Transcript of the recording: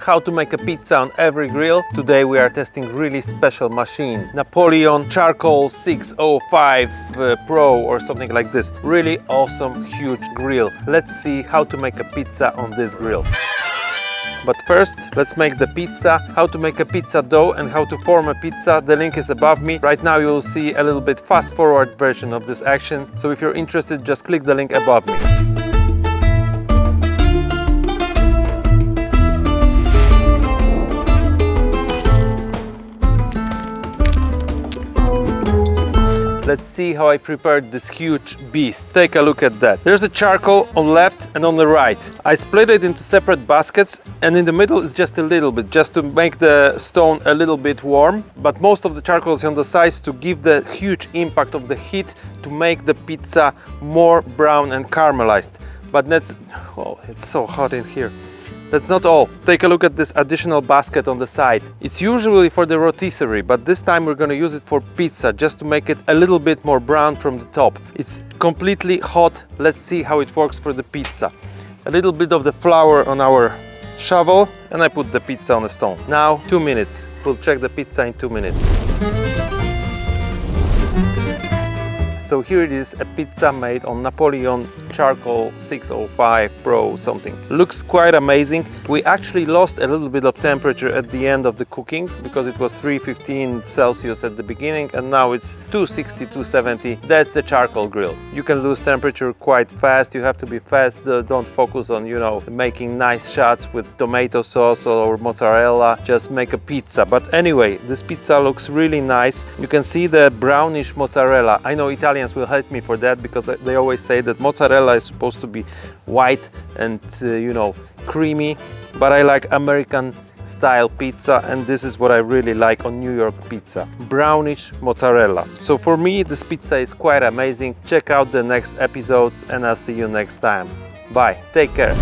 How to make a pizza on every grill. Today we are testing really special machine, Napoleon Charcoal 605 Pro or something like this. Really awesome, huge grill. Let's see how to make a pizza on this grill. But first, let's make the pizza. How to make a pizza dough and how to form a pizza. The link is above me. Right now you will see a little bit fast forward version of this action. So if you're interested, just click the link above me. Let's see how I prepared this huge beast. Take a look at that. There's a charcoal on left and on the right. I split it into separate baskets, and in the middle is just a little bit, just to make the stone a little bit warm. But most of the charcoal is on the sides to give the huge impact of the heat to make the pizza more brown and caramelized. But that's, oh, it's so hot in here. That's not all. Take a look at this additional basket on the side. It's usually for the rotisserie, but this time we're going to use it for pizza, just to make it a little bit more brown from the top. It's completely hot. Let's see how it works for the pizza. A little bit of the flour on our shovel, and I put the pizza on the stone. Now 2 minutes. We'll check the pizza in 2 minutes. So here it is, a pizza made on Napoleon Charcoal 605 Pro something. Looks quite amazing. We actually lost a little bit of temperature at the end of the cooking because it was 315 Celsius at the beginning and now it's 260, 270. That's the charcoal grill. You can lose temperature quite fast. You have to be fast. Don't focus on, making nice shots with tomato sauce or mozzarella. Just make a pizza. But anyway, this pizza looks really nice. You can see the brownish mozzarella. I know Italians will hate me for that because they always say that mozzarella is supposed to be white and creamy, but I like American style pizza, and this is what I really like on New York pizza, brownish mozzarella. So for me this pizza is quite amazing. Check out the next episodes and I'll see you next time. Bye, take care.